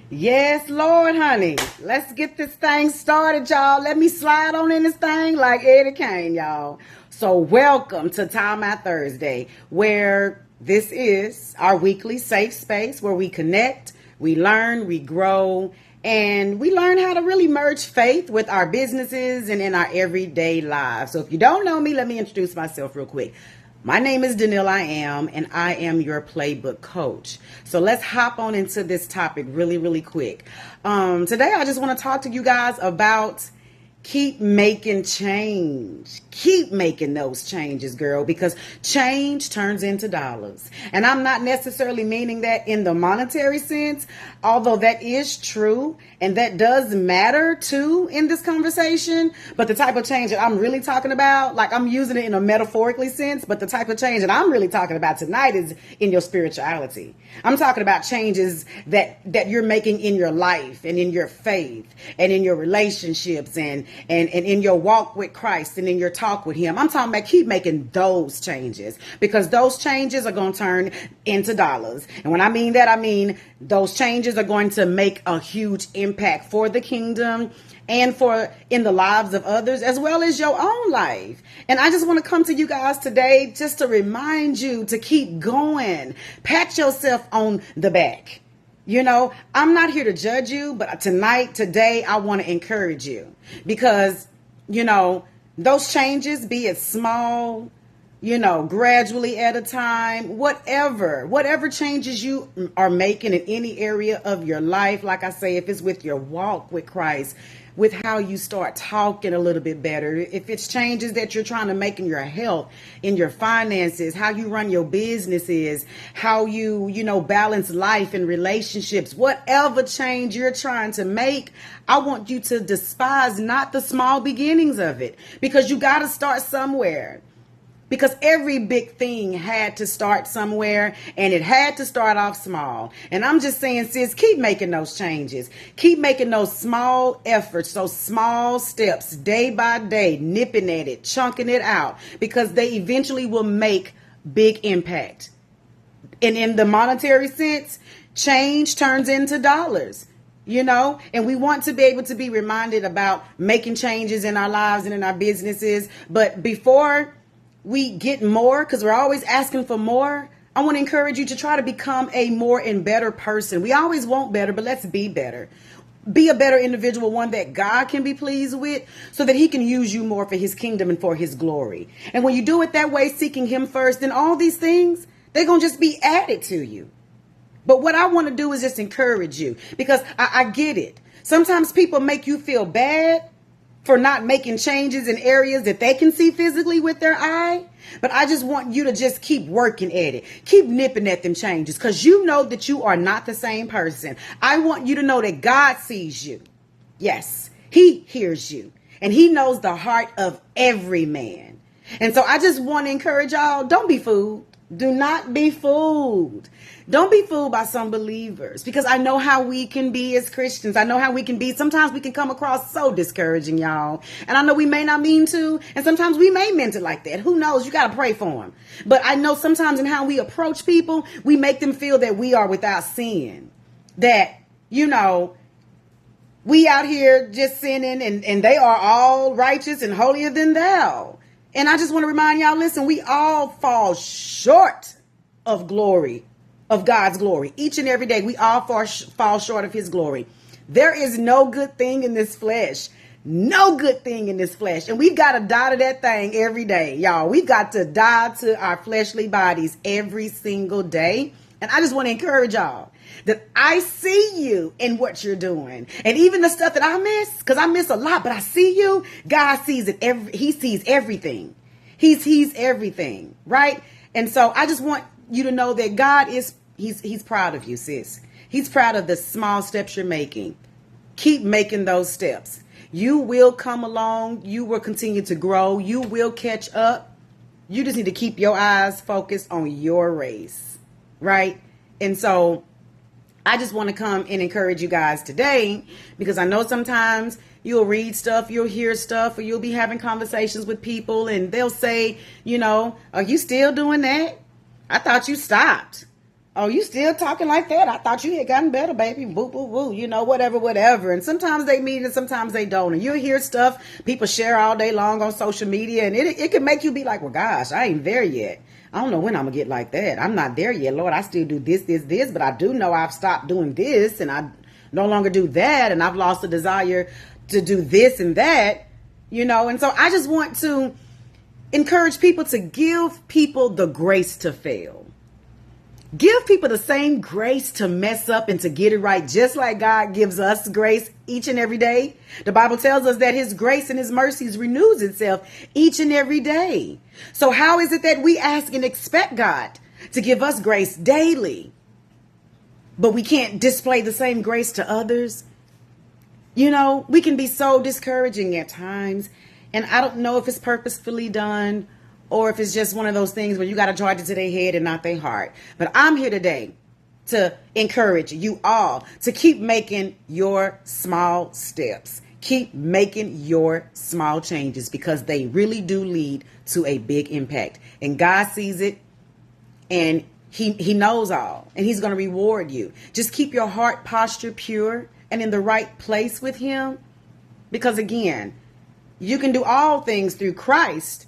Yes, Lord, honey. Let's get this thing started, y'all. Let me slide on in this thing like Eddie Kane, y'all. So welcome to Time Out Thursday, where this is our weekly safe space where we connect, we learn, we grow, and we learn how to really merge faith with our businesses and in our everyday lives. So if you don't know me, let me introduce myself real quick. My name is Danil I Am, and I am your playbook coach. So let's hop on into this topic really quick. Today, I just want to talk to you guys about keep making change. Keep making those changes, girl, because change turns into dollars. And I'm not necessarily meaning that in the monetary sense, although that is true and that does matter too in this conversation. But the type of change that I'm really talking about, like I'm using it in a metaphorically sense, but the type of change that I'm really talking about tonight is in your spirituality. I'm talking about changes that you're making in your life and in your faith and in your relationships and in your walk with Christ and in your talk with him. I'm talking about keep making those changes, because those changes are going to turn into dollars. And when I mean that, I mean those changes are going to make a huge impact for the kingdom and for in the lives of others as well as your own life. And I just want to come to you guys today just to remind you to keep going. Pat yourself on the back. You know, I'm not here to judge you, but today, I want to encourage you because, you know, those changes, be it small, you know, gradually at a time, whatever changes you are making in any area of your life. Like I say, if it's with your walk with Christ, with how you start talking a little bit better, if it's changes that you're trying to make in your health, in your finances, how you run your businesses, how you balance life and relationships, whatever change you're trying to make, I want you to despise not the small beginnings of it, because you got to start somewhere. Because every big thing had to start somewhere, and it had to start off small. And I'm just saying, sis, keep making those changes. Keep making those small efforts, those small steps, day by day, nipping at it, chunking it out, because they eventually will make big impact. And in the monetary sense, change turns into dollars. You know, and we want to be able to be reminded about making changes in our lives and in our businesses. But before we get more, because we're always asking for more, I want to encourage you to try to become a more and better person. We always want better, but let's be better. Be a better individual, one that God can be pleased with, so that he can use you more for his kingdom and for his glory. And when you do it that way, seeking him first, then all these things, they're going to just be added to you. But what I want to do is just encourage you, because I get it. Sometimes people make you feel bad for not making changes in areas that they can see physically with their eye. But I just want you to just keep working at it. Keep nipping at them changes, because you know that you are not the same person. I want you to know that God sees you. Yes, he hears you, and he knows the heart of every man. And so I just want to encourage y'all, don't be fooled. Do not be fooled. Don't be fooled by some believers, because I know how we can be as Christians. I know how we can be. Sometimes we can come across so discouraging, y'all. And I know we may not mean to, and sometimes we may meant it like that. Who knows? You got to pray for them. But I know sometimes in how we approach people, we make them feel that we are without sin. That, you know, we out here just sinning and they are all righteous and holier than thou. And I just want to remind y'all, listen, we all fall short of glory, of God's glory. Each and every day, we all fall short of his glory. There is no good thing in this flesh. No good thing in this flesh. And we've got to die to that thing every day, y'all. We've got to die to our fleshly bodies every single day. And I just want to encourage y'all that I see you in what you're doing. And even the stuff that I miss, because I miss a lot, but I see you. God sees it. He sees everything. He sees everything, right? And so I just want you to know that God he's proud of you, sis. He's proud of the small steps you're making. Keep making those steps. You will come along. You will continue to grow. You will catch up. You just need to keep your eyes focused on your race, right? And so I just want to come and encourage you guys today, because I know sometimes you'll read stuff, you'll hear stuff, or you'll be having conversations with people and they'll say, you know, are you still doing that? I thought you stopped. Oh, you still talking like that? I thought you had gotten better, baby. Boo, boo, boo. Whatever, whatever. And sometimes they mean it, sometimes they don't. And you'll hear stuff people share all day long on social media. And it can make you be like, well, gosh, I ain't there yet. I don't know when I'm going to get like that. I'm not there yet. Lord, I still do this. But I do know I've stopped doing this. And I no longer do that. And I've lost the desire to do this and that. And so I just want to encourage people to give people the grace to fail. Give people the same grace to mess up and to get it right, just like God gives us grace each and every day. The Bible tells us that his grace and his mercies renews itself each and every day. So how is it that we ask and expect God to give us grace daily, but we can't display the same grace to others? We can be so discouraging at times, and I don't know if it's purposefully done or if it's just one of those things where you got to charge it to their head and not their heart. But I'm here today to encourage you all to keep making your small steps. Keep making your small changes, because they really do lead to a big impact. And God sees it, and he knows all, and he's going to reward you. Just keep your heart posture pure and in the right place with him, because again, you can do all things through Christ,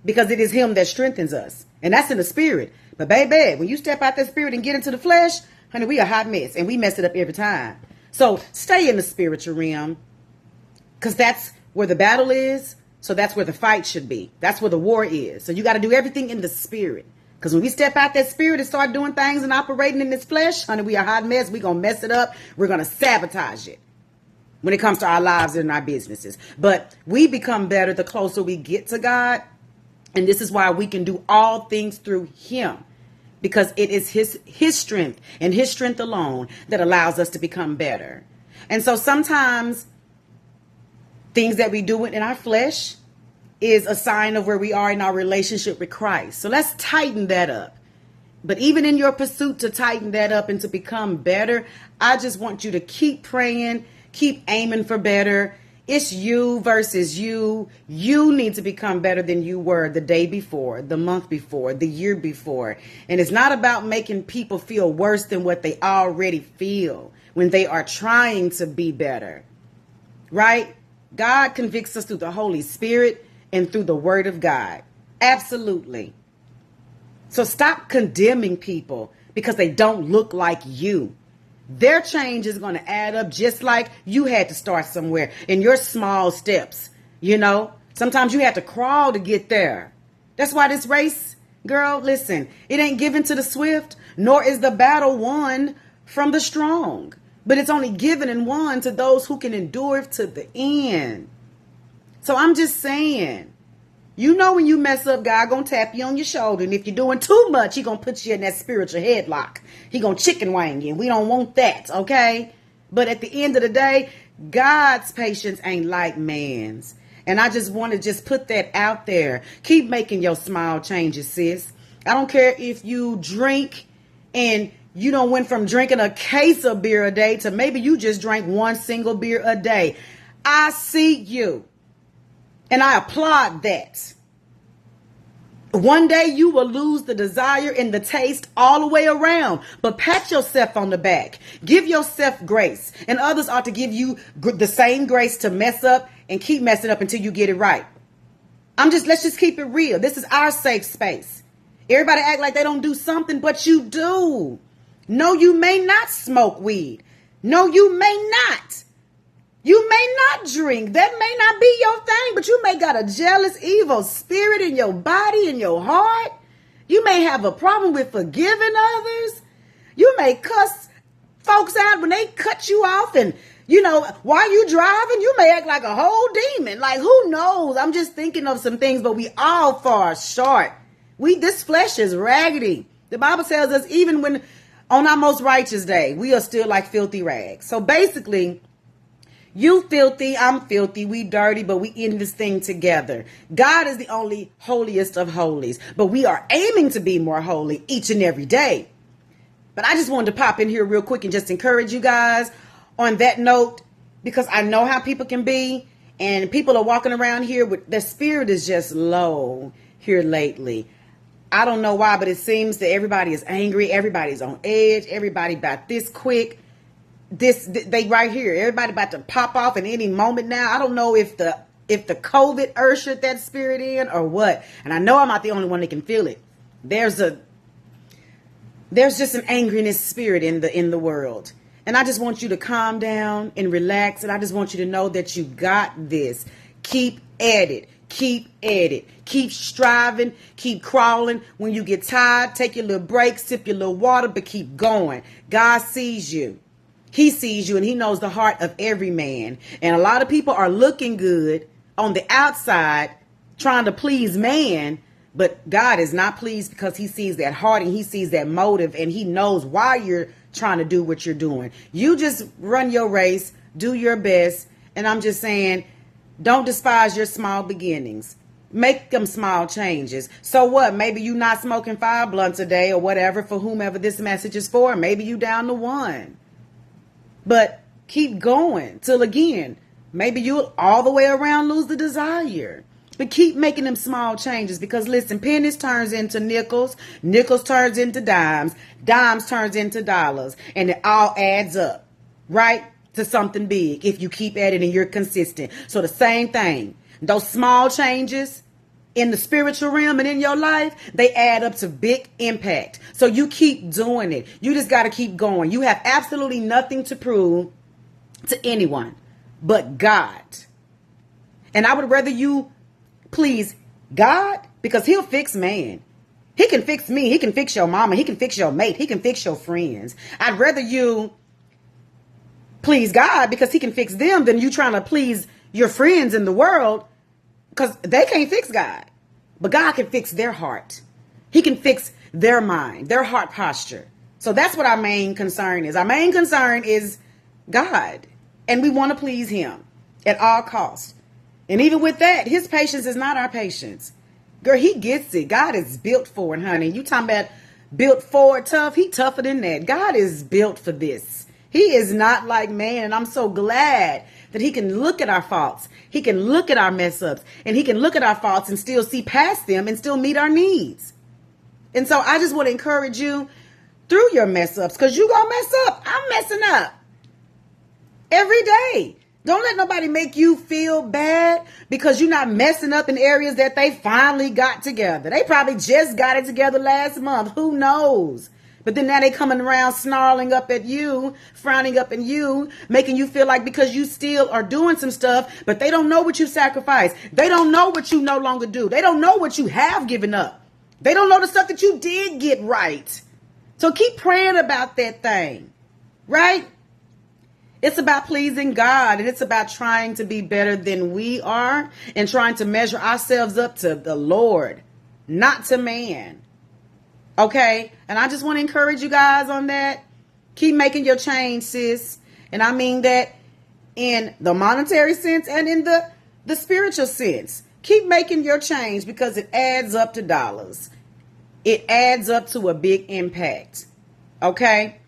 because it is him that strengthens us. And that's in the spirit. But baby, when you step out that spirit and get into the flesh, honey, we a hot mess. And we mess it up every time. So stay in the spiritual realm, because that's where the battle is. So that's where the fight should be. That's where the war is. So you got to do everything in the spirit. Because when we step out that spirit and start doing things and operating in this flesh, honey, we a hot mess. We're going to mess it up. We're going to sabotage it when it comes to our lives and our businesses. But we become better the closer we get to God. And this is why we can do all things through him, because it is his strength and his strength alone that allows us to become better. And so sometimes things that we do in our flesh is a sign of where we are in our relationship with Christ. So let's tighten that up. But even in your pursuit to tighten that up and to become better, I just want you to keep praying, keep aiming for better. It's you versus you. You need to become better than you were the day before, the month before, the year before. And it's not about making people feel worse than what they already feel when they are trying to be better, right? God convicts us through the Holy Spirit and through the Word of God. Absolutely. So stop condemning people because they don't look like you. Their change is going to add up, just like you had to start somewhere in your small steps. Sometimes you have to crawl to get there. That's why this race, girl, listen, it ain't given to the swift, nor is the battle won from the strong, but it's only given and won to those who can endure to the end. So I'm just saying, when you mess up, God gonna tap you on your shoulder. And if you're doing too much, he gonna put you in that spiritual headlock. He gonna chicken wing you. We don't want that, okay? But at the end of the day, God's patience ain't like man's. And I just want to just put that out there. Keep making your small changes, sis. I don't care if you drink and you don't went from drinking a case of beer a day to maybe you just drank one single beer a day. I see you. And I applaud that. One day you will lose the desire and the taste all the way around. But pat yourself on the back. Give yourself grace. And others ought to give you the same grace to mess up and keep messing up until you get it right. Let's just keep it real. This is our safe space. Everybody act like they don't do something, but you do. No, you may not smoke weed. No, you may not. You may not drink. That may not be your thing, but you may got a jealous, evil spirit in your body, in your heart. You may have a problem with forgiving others. You may cuss folks out when they cut you off. And, while you driving, you may act like a whole demon. Like, who knows? I'm just thinking of some things, but we all fall short. This flesh is raggedy. The Bible tells us even when on our most righteous day, we are still like filthy rags. So basically, you filthy, I'm filthy, we dirty, but we in this thing together. God is the only holiest of holies, but we are aiming to be more holy each and every day. But I just wanted to pop in here real quick and just encourage you guys on that note, because I know how people can be, and people are walking around here with their spirit is just low here lately. I don't know why, but it seems that everybody is angry. Everybody's on edge. Everybody about this quick. They right here. Everybody about to pop off in any moment now. I don't know if the COVID ushered that spirit in or what. And I know I'm not the only one that can feel it. There's just an angriness spirit in the world. And I just want you to calm down and relax. And I just want you to know that you got this. Keep at it. Keep at it. Keep striving. Keep crawling. When you get tired, take your little break, sip your little water, but keep going. God sees you. He sees you and he knows the heart of every man. And a lot of people are looking good on the outside, trying to please man. But God is not pleased because he sees that heart and he sees that motive and he knows why you're trying to do what you're doing. You just run your race, do your best. And I'm just saying, don't despise your small beginnings. Make them small changes. So what? Maybe you not smoking 5 blunts a day or whatever for whomever this message is for. Maybe you down to 1. But keep going till again, maybe you'll all the way around lose the desire. But keep making them small changes because listen, pennies turns into nickels, nickels turns into dimes, dimes turns into dollars, and it all adds up, right? To something big if you keep at it and you're consistent. So the same thing, those small changes in the spiritual realm and in your life, they add up to big impact. So you keep doing it. You just got to keep going. You have absolutely nothing to prove to anyone but God. And I would rather you please God because he'll fix man. He can fix me. He can fix your mama. He can fix your mate. He can fix your friends. I'd rather you please God because he can fix them than you trying to please your friends in the world because they can't fix God. But God can fix their heart. He can fix their mind, their heart posture. So that's what our main concern is. Our main concern is God. And we want to please him at all costs. And even with that, his patience is not our patience. Girl, he gets it. God is built for it, honey. You talking about built for it tough? He tougher than that. God is built for this. He is not like man. And I'm so glad that he can look at our faults. He can look at our mess ups and he can look at our faults and still see past them and still meet our needs. And so I just want to encourage you through your mess ups because you gonna mess up. I'm messing up every day. Don't let nobody make you feel bad because you're not messing up in areas that they finally got together. They probably just got it together last month. Who knows? But then now they coming around snarling up at you, frowning up at you, making you feel like because you still are doing some stuff, but they don't know what you sacrificed. They don't know what you no longer do. They don't know what you have given up. They don't know the stuff that you did get right. So keep praying about that thing, right? It's about pleasing God and it's about trying to be better than we are and trying to measure ourselves up to the Lord, not to man. Okay. And I just want to encourage you guys on that. Keep making your change, sis. And I mean that in the monetary sense and in the spiritual sense. Keep making your change because it adds up to dollars. It adds up to a big impact. Okay.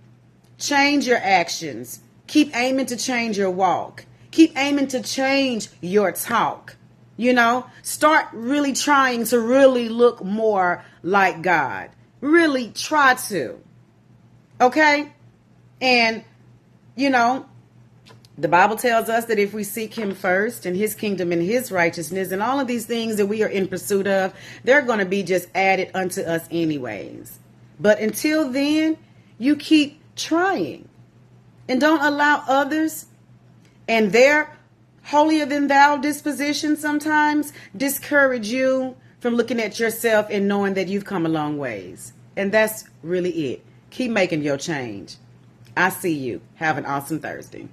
Change your actions. Keep aiming to change your walk. Keep aiming to change your talk. You know, start really trying to really look more like God. Really try to. Okay? And, you know, the Bible tells us that if we seek him first and his kingdom and his righteousness and all of these things that we are in pursuit of, they're going to be just added unto us anyways. But until then, you keep trying. And don't allow others and their holier than thou disposition sometimes discourage you from looking at yourself and knowing that you've come a long ways. And that's really it. Keep making your change. I see you. Have an awesome Thursday.